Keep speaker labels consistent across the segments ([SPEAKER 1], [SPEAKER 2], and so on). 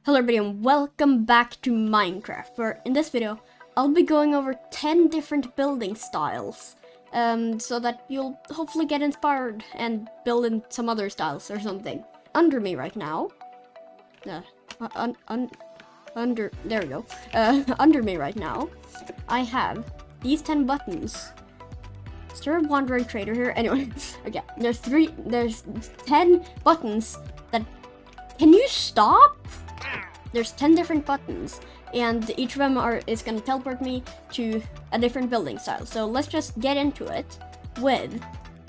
[SPEAKER 1] Hello everybody and welcome back to Minecraft, where in this video I'll be going over 10 different building styles so that you'll hopefully get inspired and build in some other styles or something. Under me right now, under me right now, I have these 10 buttons. Is there a wandering trader here? Anyway, okay, there's 10 buttons that, can you stop? There's 10 different buttons, and each of them is going to teleport me to a different building style. So let's just get into it with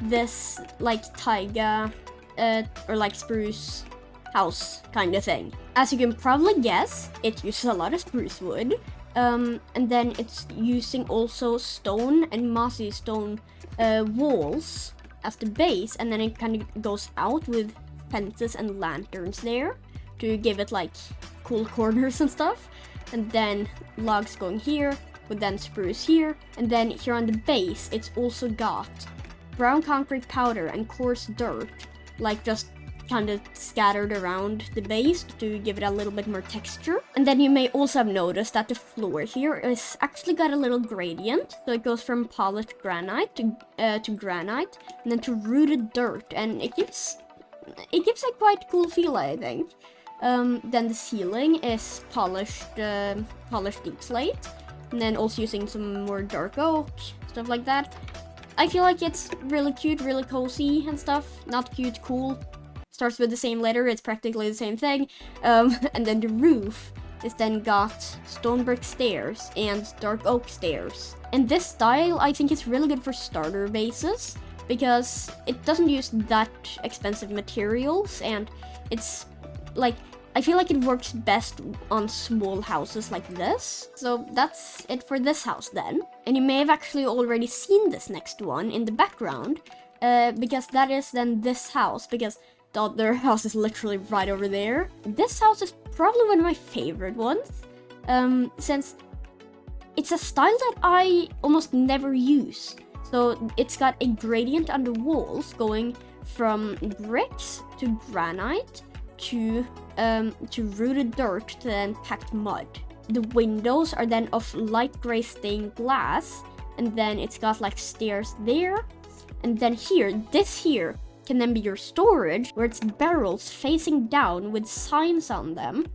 [SPEAKER 1] this like taiga or like spruce house kind of thing. As you can probably guess, it uses a lot of spruce wood, and then it's using also stone and mossy stone walls as the base, and then it kind of goes out with fences and lanterns there to give it like cool corners and stuff, and then logs going here with then spruce here, and then here on the base it's also got brown concrete powder and coarse dirt, like just kind of scattered around the base to give it a little bit more texture. And then you may also have noticed that the floor here is actually got a little gradient, so it goes from polished granite to granite and then to rooted dirt, and it gives a quite cool feel, I think. Then the ceiling is polished deep slate, and then also using some more dark oak, stuff like that. I feel like it's really cute, really cozy and stuff. Not cute, cool. Starts with the same letter, it's practically the same thing. And then the roof is then got stone brick stairs and dark oak stairs. And this style I think is really good for starter bases, because it doesn't use that expensive materials, and it's like, I feel like it works best on small houses like this. So that's it for this house then. And you may have actually already seen this next one in the background, because that is then this house, because the other house is literally right over there. This house is probably one of my favorite ones, since it's a style that I almost never use. So it's got a gradient on the walls going from bricks to granite to rooted dirt to then packed mud. The windows are then of light gray stained glass, and then it's got like stairs there, and then this here can then be your storage, where it's barrels facing down with signs on them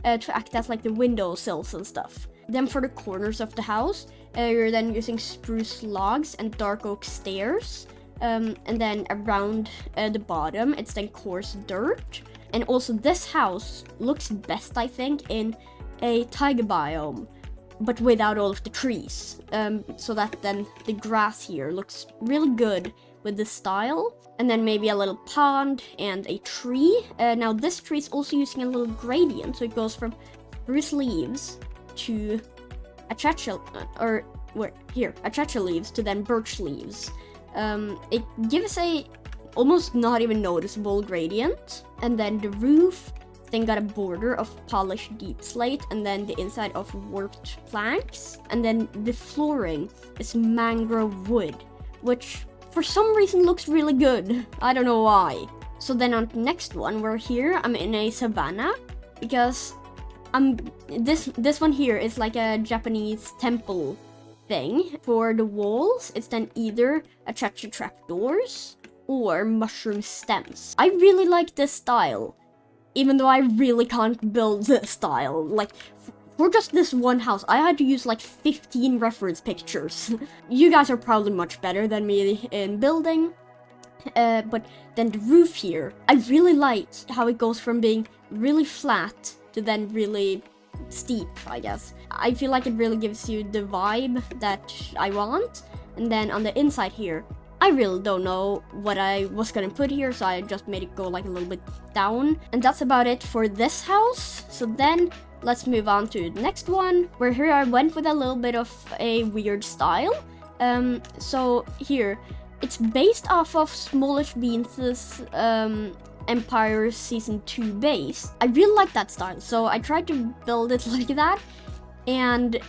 [SPEAKER 1] to act as like the window sills and stuff. Then for the corners of the house, you're then using spruce logs and dark oak stairs, and then around the bottom it's then coarse dirt. And also this house looks best, I think, in a taiga biome, but without all of the trees, so that then the grass here looks really good with this style. And then maybe a little pond and a tree. Now this tree is also using a little gradient, so it goes from spruce leaves to acacia leaves to then birch leaves. It gives a almost not even noticeable gradient. And then the roof then got a border of polished deep slate, and then the inside of warped planks. And then the flooring is mangrove wood, which for some reason looks really good. I don't know why. So then on the next one, we're here. I'm in a savanna, because this one here is like a Japanese temple thing. For the walls, it's then either acacia trapdoors or mushroom stems. I really like this style, even though I really can't build this style. Like, for just this one house, I had to use like 15 reference pictures. You guys are probably much better than me in building. But then the roof here, I really like how it goes from being really flat to then really steep, I guess. I feel like it really gives you the vibe that I want. And then on the inside here, I really don't know what I was gonna put here, so I just made it go like a little bit down. And that's about it for this house. So then let's move on to the next one, where here I went with a little bit of a weird style. So here, it's based off of Smallish Beans' Empire Season 2 base. I really like that style, so I tried to build it like that, and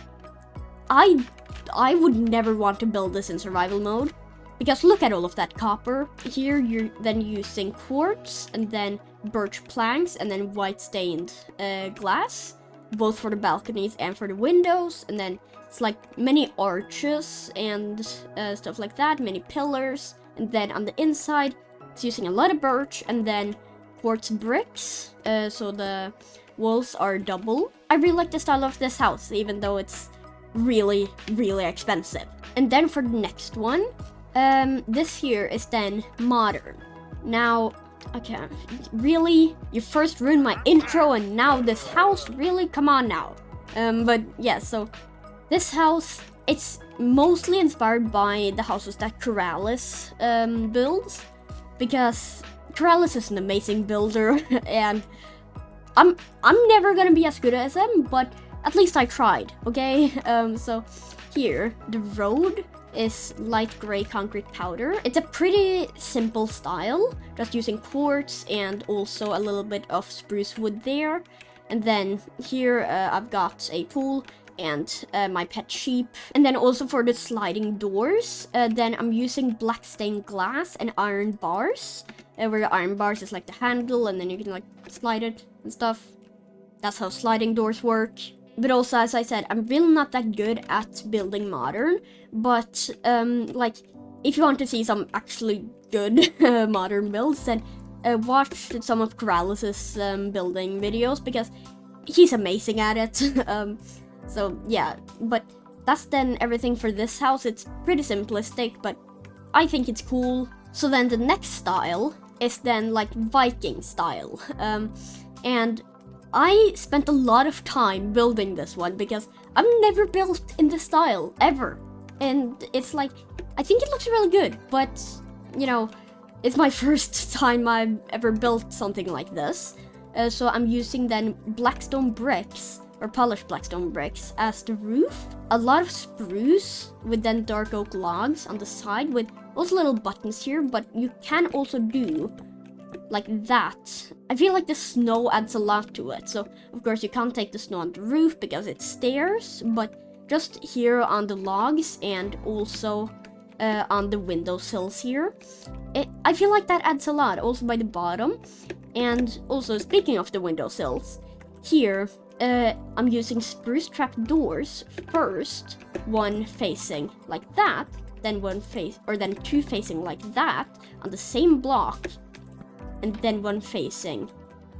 [SPEAKER 1] I would never want to build this in survival mode, because look at all of that copper. Here you're then using quartz and then birch planks and then white stained glass, both for the balconies and for the windows. And then it's like many arches and stuff like that, many pillars. And then on the inside, it's using a lot of birch and then quartz bricks, so the walls are double. I really like the style of this house, even though it's really, really expensive. And then for the next one, this here is then modern. Now, okay, really? You first ruined my intro and now this house? Really? Come on now. But yeah, so this house, it's mostly inspired by the houses that Corrales builds, because Corrales is an amazing builder and I'm never gonna be as good as him, but at least I tried, okay? So here, the road is light gray concrete powder. It's a pretty simple style, just using quartz and also a little bit of spruce wood there. And then here I've got a pool and my pet sheep. And then also for the sliding doors, then I'm using black stained glass and iron bars, where the iron bars is like the handle and then you can like slide it and stuff. That's how sliding doors work. But also, as I said, I'm really not that good at building modern, but like if you want to see some actually good modern builds, then watch some of Corrales' building videos, because he's amazing at it. So yeah, but that's then everything for this house. It's pretty simplistic, but I think it's cool. So then the next style is then like Viking style, and I spent a lot of time building this one because I've never built in this style ever. And it's like, I think it looks really good, but you know, it's my first time I've ever built something like this. So I'm using then blackstone bricks, or polished blackstone bricks, as the roof. A lot of spruce with then dark oak logs on the side with also little buttons here, but you can also do like that. I feel like the snow adds a lot to it. So of course you can't take the snow on the roof because it's stairs, but just here on the logs and also on the windowsills here, I feel like that adds a lot, also by the bottom. And also, speaking of the windowsills, here I'm using spruce trap doors first, one facing like that, then then two facing like that on the same block, and then one facing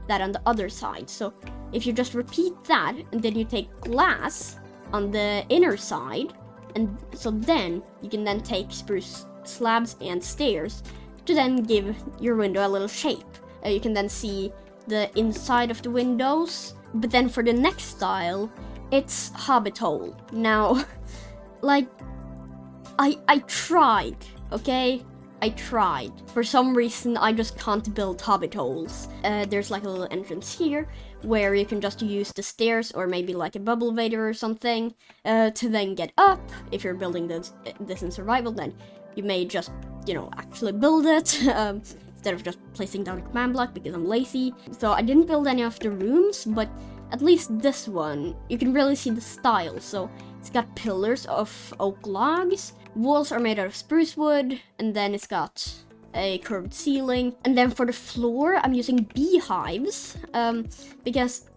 [SPEAKER 1] that on the other side. So if you just repeat that, and then you take glass on the inner side, and so then you can then take spruce slabs and stairs to then give your window a little shape. You can then see the inside of the windows. But then for the next style, it's Hobbit hole. Now, like, I tried, okay? I tried. For some reason, I just can't build Hobbit holes. There's like a little entrance here where you can just use the stairs or maybe like a bubble vader or something to then get up. If you're building this in survival, then you may just, you know, actually build it instead of just placing down a command block because I'm lazy. So I didn't build any of the rooms, but at least this one, you can really see the style. So it's got pillars of oak logs. Walls are made out of spruce wood, and then it's got a curved ceiling. And then for the floor, I'm using beehives, because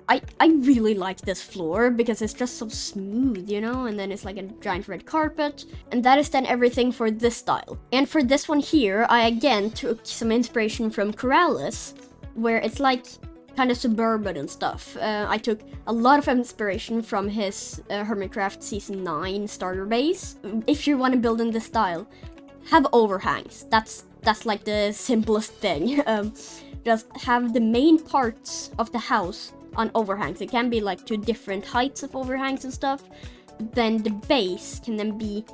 [SPEAKER 1] I really like this floor because it's just so smooth, you know, and then it's like a giant red carpet. And that is then everything for this style. And for this one here, I again took some inspiration from Corrales, where it's like kind of suburban and stuff. I took a lot of inspiration from his Hermitcraft Season 9 starter base. If you want to build in this style, have overhangs. That's like the simplest thing. Just have the main parts of the house on overhangs. It can be like 2 different heights of overhangs and stuff. Then the base can then be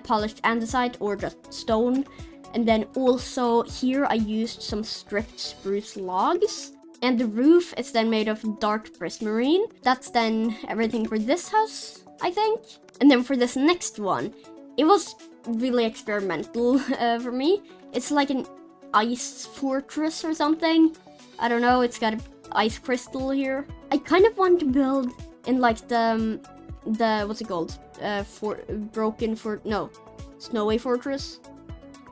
[SPEAKER 1] polished andesite or just stone. And then also here I used some stripped spruce logs. And the roof is then made of dark prismarine. That's then everything for this house, I think. And then for this next one, it was really experimental for me. It's like an ice fortress or something. I don't know, it's got an ice crystal here. I kind of want to build in like the what's it called? Snowy fortress.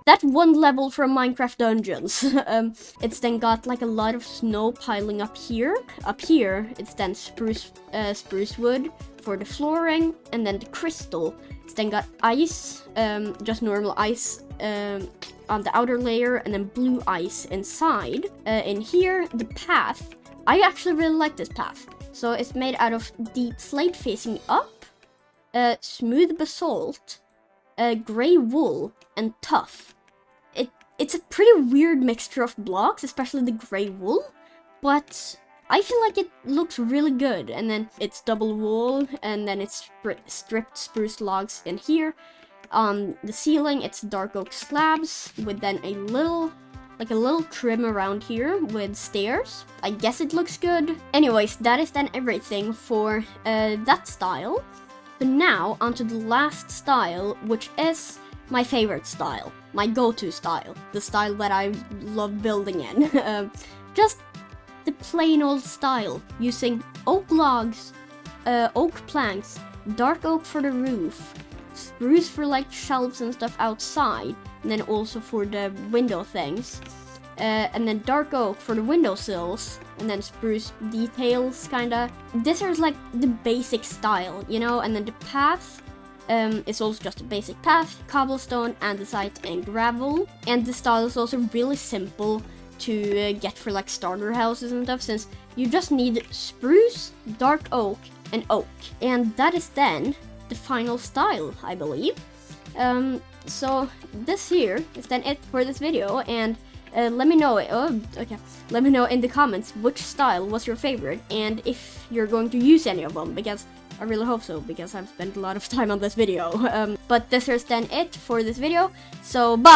[SPEAKER 1] that one level from Minecraft Dungeons. It's then got like a lot of snow piling up here. Up here, it's then spruce wood for the flooring, and then the crystal. It's then got ice, just normal ice on the outer layer, and then blue ice inside. In here, the path. I actually really like this path. So it's made out of deep slate facing up, smooth basalt, gray wool, and tough. It's a pretty weird mixture of blocks, especially the gray wool, but I feel like it looks really good. And then it's double wall, and then it's stripped spruce logs in here. On the ceiling, it's dark oak slabs with then a little trim around here with stairs. I guess it looks good. Anyways, that is then everything for that style. But now onto the last style, which is my favorite style, my go-to style, the style that I love building in. Just the plain old style, using oak logs, oak planks, dark oak for the roof, spruce for like shelves and stuff outside, and then also for the window things, and then dark oak for the windowsills, and then spruce details, kinda. This is like the basic style, you know, and then the path is also just a basic path, cobblestone, andesite, and gravel. And the style is also really simple to get for like starter houses and stuff, since you just need spruce, dark oak, and oak. And that is then the final style, I believe. So this here is then it for this video, and let me know. Let me know in the comments which style was your favorite, and if you're going to use any of them, because I really hope so, because I've spent a lot of time on this video. But this is then it for this video, so bye!